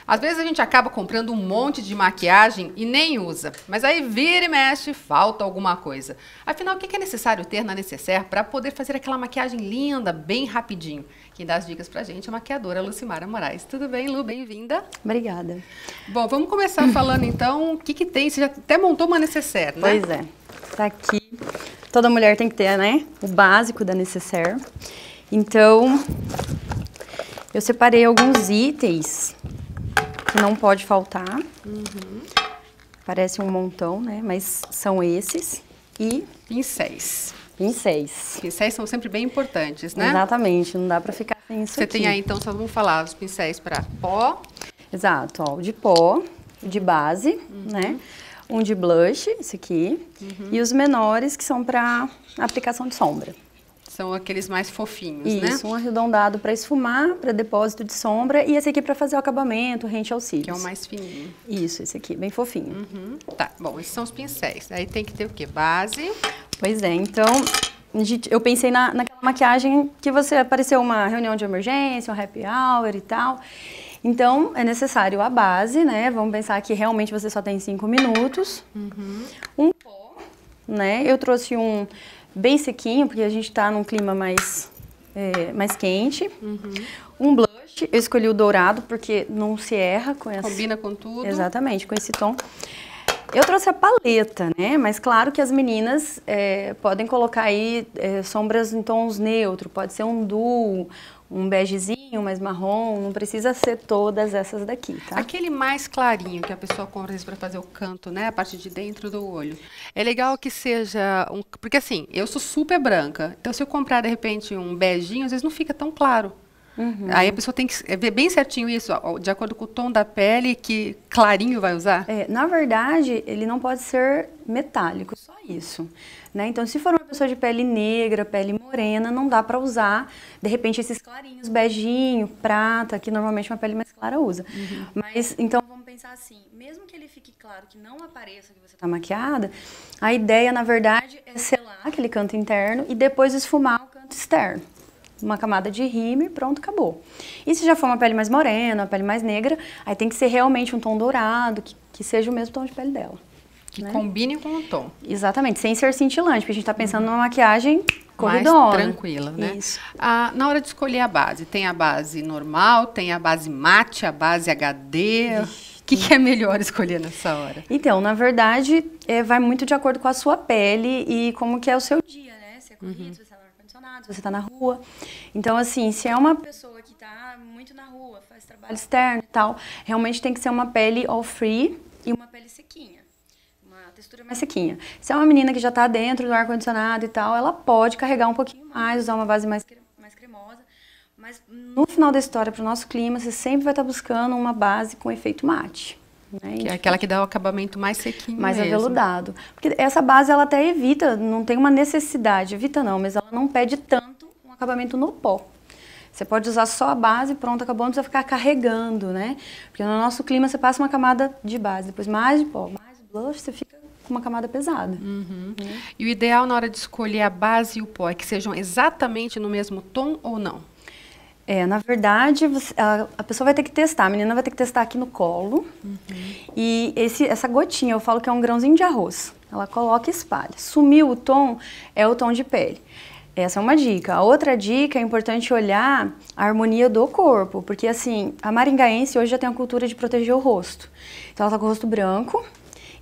Às vezes a gente acaba comprando um monte de maquiagem e nem usa, mas aí vira e mexe, falta alguma coisa. Afinal, o que é necessário ter na Necessaire para poder fazer aquela maquiagem linda, bem rapidinho? Quem dá as dicas pra gente é a maquiadora Lucimara Moraes. Tudo bem, Lu? Bem-vinda. Obrigada. Bom, vamos começar falando então o que tem. Você já até montou uma Necessaire, né? Pois é. Tá aqui. Toda mulher tem que ter, né? O básico da Necessaire. Então, eu separei alguns itens que não pode faltar. Parece um montão, né? Mas são esses. E pincéis. Pincéis. Pincéis são sempre bem importantes, né? Exatamente, não dá pra ficar sem isso Você aqui. tem aí, então, só vamos falar os pincéis para pó. Exato, ó, o de pó, o de base, né? Um de blush, esse aqui. E os menores, que são para aplicação de sombra. São aqueles mais fofinhos, né? Isso, um arredondado para esfumar, para depósito de sombra. E esse aqui para fazer o acabamento, rente aos cílios. Que é o mais fininho. Isso, esse aqui, bem fofinho. Tá, bom, esses são os pincéis. Aí tem que ter o quê? Base. Pois é, então, eu pensei naquela maquiagem que você apareceu uma reunião de emergência, um happy hour e tal. Então, é necessário a base, né? Vamos pensar que realmente você só tem 5 minutos. Um pó, né? Eu trouxe um bem sequinho, porque a gente tá num clima mais quente. Um blush, eu escolhi o dourado, porque não se erra com essa... Combina com tudo. Exatamente, com esse tom. Eu trouxe a paleta, né? Mas claro que as meninas podem colocar aí sombras em tons neutros. Pode ser um duo, um begezinho, mais marrom. Não precisa ser todas essas daqui, tá? Aquele mais clarinho que a pessoa compra para fazer o canto, né? A parte de dentro do olho. É legal que seja um... Porque assim, eu sou super branca. Então se eu comprar de repente um beijinho, às vezes não fica tão claro. Aí a pessoa tem que ver bem certinho isso, ó, de acordo com o tom da pele, que clarinho vai usar. Na verdade, ele não pode ser metálico, só isso. Né? Então, se for uma pessoa de pele negra, pele morena, não dá pra usar, de repente, esses clarinhos, beijinho, prata, que normalmente uma pele mais clara usa. Mas, então, vamos pensar assim, mesmo que ele fique claro, que não apareça que você tá maquiada, a ideia, na verdade, é selar aquele canto interno e depois esfumar o canto externo. Uma camada de rímel, pronto, acabou. E se já for uma pele mais morena, uma pele mais negra, aí tem que ser realmente um tom dourado, que seja o mesmo tom de pele dela. Que combine com o tom. Exatamente, sem ser cintilante, porque a gente tá pensando numa maquiagem corridona. Mais tranquila, né? Isso. Na hora de escolher a base, tem a base normal, tem a base mate, a base HD. O que é melhor escolher nessa hora? Então, na verdade, vai muito de acordo com a sua pele e como que é o seu dia, né? Se é corrido, se você tá no ar-condicionado, se você tá na rua. Então, assim, se é uma pessoa que tá muito na rua, faz trabalho externo e tal, realmente tem que ser uma pele all free e uma pele sequinha. Uma textura mais sequinha. Se é uma menina que já tá dentro do ar-condicionado e tal, ela pode carregar um pouquinho mais, usar uma base mais cremosa. Mas no final da história, pro nosso clima, você sempre vai estar buscando uma base com efeito mate. Né? Que é aquela que dá o acabamento mais sequinho mais mesmo. aveludado. Porque essa base, ela até evita, não tem uma necessidade, evita não, mas ela não pede tanto um acabamento no pó. Você pode usar só a base, pronto, acabou, não precisa ficar carregando, né? Porque no nosso clima você passa uma camada de base, depois mais de pó, mais de blush, você fica com uma camada pesada. E o ideal na hora de escolher a base e o pó é que sejam exatamente no mesmo tom ou não? Na verdade, a pessoa vai ter que testar, a menina vai ter que testar aqui no colo. E essa gotinha, eu falo que é um grãozinho de arroz. Ela coloca e espalha. Sumiu o tom, é o tom de pele. Essa é uma dica. A outra dica é importante olhar a harmonia do corpo. Porque, assim, a maringaense hoje já tem a cultura de proteger o rosto. Então, ela tá com o rosto branco.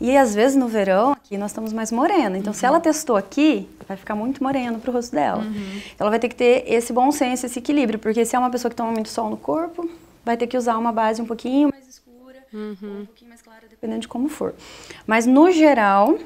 E, às vezes, no verão, aqui nós estamos mais morena. Então, se ela testou aqui, vai ficar muito moreno pro rosto dela. Então, ela vai ter que ter esse bom senso, esse equilíbrio. Porque se é uma pessoa que toma muito sol no corpo, vai ter que usar uma base um pouquinho mais escura, ou um pouquinho mais clara, dependendo de como for. Mas, no geral,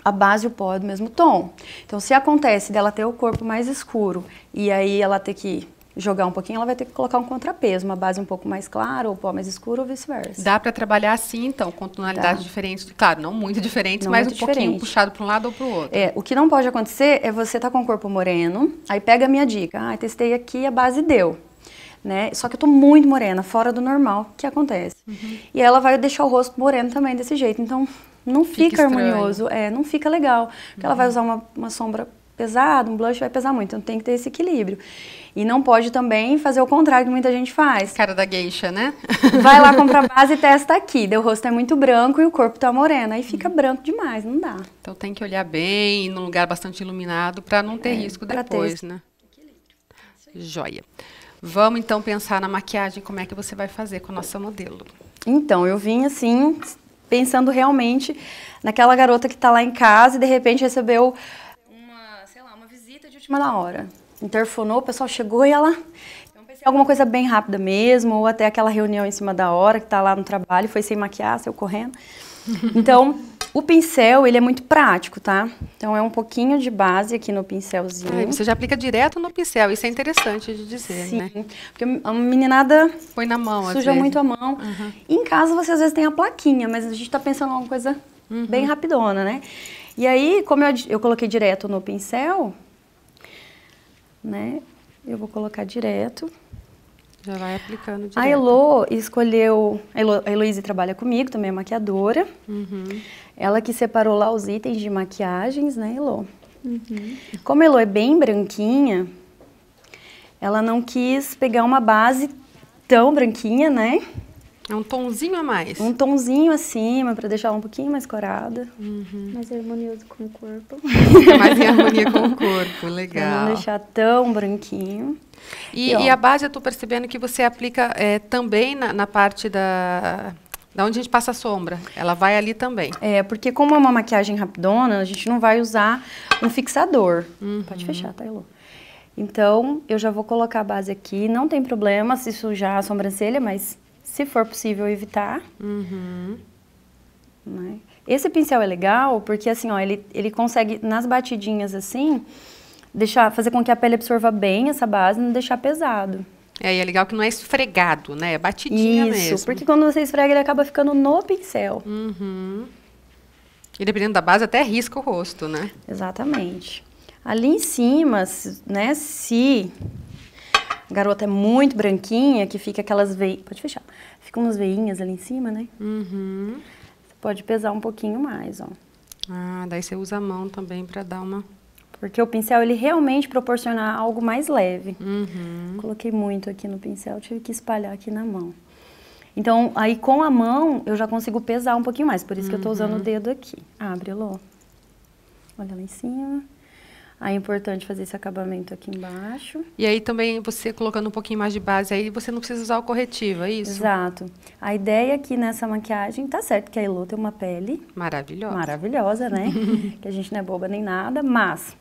a base e o pó é do mesmo tom. Então, se acontece dela ter o corpo mais escuro e aí ela ter que jogar um pouquinho, ela vai ter que colocar um contrapeso, uma base um pouco mais clara, ou pó mais escuro, ou vice-versa. Dá para trabalhar assim, então, com tonalidades diferentes. Claro, não muito diferentes, mas um pouquinho puxado para um lado ou para o outro. O que não pode acontecer é você tá com o corpo moreno, aí pega a minha dica, testei aqui, a base deu. Né? Só que eu tô muito morena, fora do normal, o que acontece? E ela vai deixar o rosto moreno também desse jeito, então não fica harmonioso, não fica legal. Porque ela vai usar uma sombra pesado, um blush vai pesar muito, então tem que ter esse equilíbrio. E não pode também fazer o contrário que muita gente faz. Cara da geisha, né? Vai lá comprar base e testa aqui. Daí o rosto é muito branco e o corpo tá moreno. Aí fica branco demais, não dá. Então tem que olhar bem, num lugar bastante iluminado, para não ter risco depois, né? Joia. Vamos então pensar na maquiagem, como é que você vai fazer com a nossa modelo. Então, eu vim assim, pensando realmente naquela garota que tá lá em casa e de repente recebeu uma visita de última hora. Interfonou, o pessoal chegou e ela... Então pensei em alguma coisa bem rápida mesmo, ou até aquela reunião em cima da hora, que tá lá no trabalho, foi sem maquiar, saiu correndo. Então, o pincel, ele é muito prático, tá? Então, é um pouquinho de base aqui no pincelzinho. Você já aplica direto no pincel, isso é interessante de dizer, Sim, né? porque a meninada põe na mão, às suja vezes. muito a mão. E em casa, você às vezes tem a plaquinha, mas a gente tá pensando em alguma coisa bem rapidona, né? E aí, como eu coloquei direto no pincel, né? Eu vou colocar direto. Já vai aplicando direto. A Elo escolheu... A Heloíse trabalha comigo, também é maquiadora. Ela que separou lá os itens de maquiagens, né, Elo? Como a Elo é bem branquinha, ela não quis pegar uma base tão branquinha, né? É um tonzinho a mais. Um tonzinho acima, pra deixar ela um pouquinho mais corada. Mais harmonioso com o corpo. Fica mais em harmonia com o corpo, legal. Pra não deixar tão branquinho. E a base, eu tô percebendo que você aplica também na parte da onde a gente passa a sombra. Ela vai ali também. É, porque como é uma maquiagem rapidona, a gente não vai usar um fixador. Pode fechar, tá, Elo? Então, eu já vou colocar a base aqui. Não tem problema se sujar a sobrancelha, mas se for possível evitar. Né? Esse pincel é legal porque assim, ó, ele consegue, nas batidinhas assim, fazer com que a pele absorva bem essa base e não deixar pesado. E é legal que não é esfregado, né? É batidinha mesmo. Isso, porque quando você esfrega, ele acaba ficando no pincel. E dependendo da base, até risca o rosto, né? Exatamente. Ali em cima, né, se a garota é muito branquinha, que fica aquelas veias... Pode fechar. Ficam umas veinhas ali em cima, né? Você pode pesar um pouquinho mais, ó. Ah, daí você usa a mão também pra dar uma... Porque o pincel, ele realmente proporciona algo mais leve. Coloquei muito aqui no pincel, tive que espalhar aqui na mão. Então, aí com a mão, eu já consigo pesar um pouquinho mais. Por isso que eu tô usando o dedo aqui. Abre, Elô. Olha lá em cima. Aí é importante fazer esse acabamento aqui embaixo. E aí também, você colocando um pouquinho mais de base, aí você não precisa usar o corretivo, é isso? Exato. A ideia aqui nessa maquiagem, tá certo que a Elô tem uma pele... Maravilhosa. Maravilhosa, né? Que a gente não é boba nem nada, mas...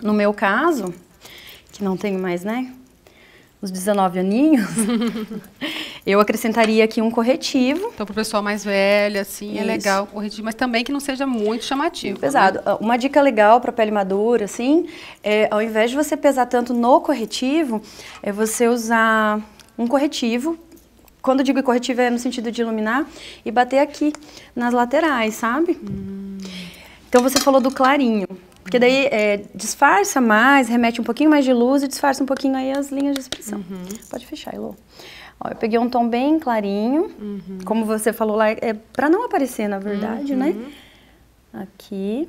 No meu caso, que não tenho mais, né, os 19 aninhos, eu acrescentaria aqui um corretivo. Então, pro pessoal mais velho, assim, Isso. é legal o corretivo, mas também que não seja muito chamativo. Pesado. Né? Uma dica legal para pele madura, assim, ao invés de você pesar tanto no corretivo, é você usar um corretivo. Quando eu digo corretivo é no sentido de iluminar e bater aqui nas laterais, sabe? Então, você falou do clarinho. Porque daí disfarça mais, remete um pouquinho mais de luz e disfarça um pouquinho aí as linhas de expressão. Pode fechar, Elô. Ó, eu peguei um tom bem clarinho, como você falou lá, é pra não aparecer, na verdade, né? Aqui,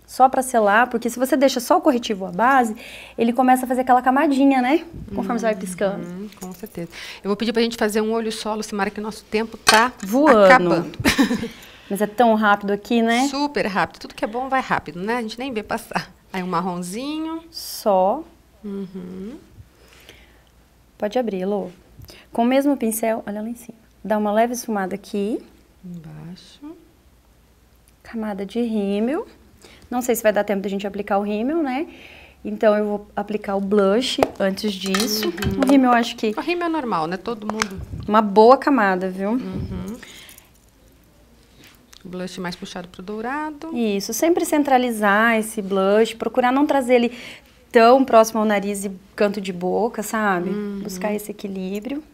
só pra selar, porque se você deixa só o corretivo à base, ele começa a fazer aquela camadinha, né? Conforme você vai piscando. Com certeza. Eu vou pedir pra gente fazer um olho solo, Simara, que o nosso tempo tá voando. Acabando. Mas é tão rápido aqui, né? Super rápido. Tudo que é bom vai rápido, né? A gente nem vê passar. Aí um marronzinho. Só. Pode abrir, Elô. Com o mesmo pincel, olha lá em cima. Dá uma leve esfumada aqui. Embaixo. Camada de rímel. Não sei se vai dar tempo da gente aplicar o rímel, né? Então, eu vou aplicar o blush antes disso. O rímel, eu acho que... O rímel é normal, né? Todo mundo... Uma boa camada, viu? Blush mais puxado pro dourado. Isso, sempre centralizar esse blush, procurar não trazer ele tão próximo ao nariz e canto de boca, sabe? Buscar esse equilíbrio.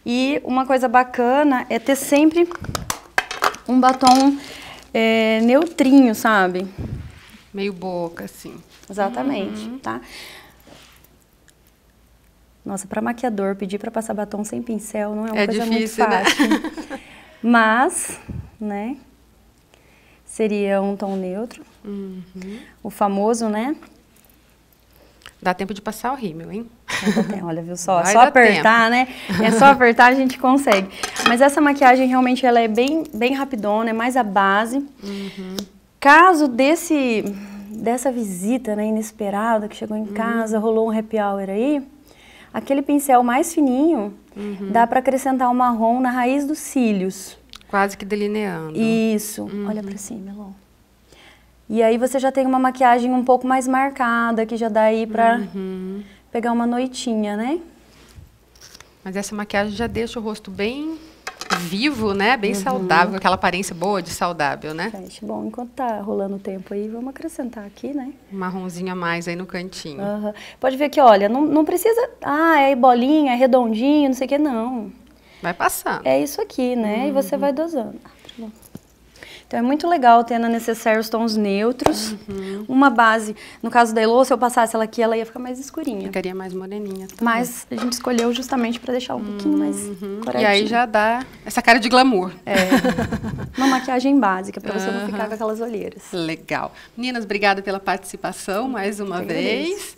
E uma coisa bacana é ter sempre um batom neutrinho, sabe? Meio boca, assim. Exatamente, tá? Nossa, pra maquiador, pedir pra passar batom sem pincel não é uma coisa difícil, muito fácil. Mas, né, seria um tom neutro. O famoso, né? Dá tempo de passar o rímel, hein? Olha, viu só? Vai Só dar apertar, né? É só apertar, a gente consegue. Mas essa maquiagem realmente ela é bem rapidona, é mais a base. Caso dessa visita, né, inesperada, que chegou em casa, rolou um happy hour aí, aquele pincel mais fininho, dá para acrescentar um marrom na raiz dos cílios. Quase que delineando. Isso. Olha para cima, Elô. E aí você já tem uma maquiagem um pouco mais marcada, que já dá aí pra pegar uma noitinha, né? Mas essa maquiagem já deixa o rosto bem vivo, né? Bem saudável, aquela aparência boa de saudável, né? Gente, bom, enquanto tá rolando o tempo aí, vamos acrescentar aqui, né? Um marronzinho a mais aí no cantinho. Pode ver que, olha, não precisa... Ah, é bolinha, é redondinho, não sei o que, não. Vai passando. É isso aqui, né? E você vai dosando. Então, é muito legal ter na necessaire os tons neutros. Uma base, no caso da Elô, se eu passasse ela aqui, ela ia ficar mais escurinha. Ficaria mais moreninha também. Mas a gente escolheu justamente para deixar um pouquinho mais corretinho. E aí já dá essa cara de glamour. Uma maquiagem básica, para você não ficar com aquelas olheiras. Legal. Meninas, obrigada pela participação mais uma vez.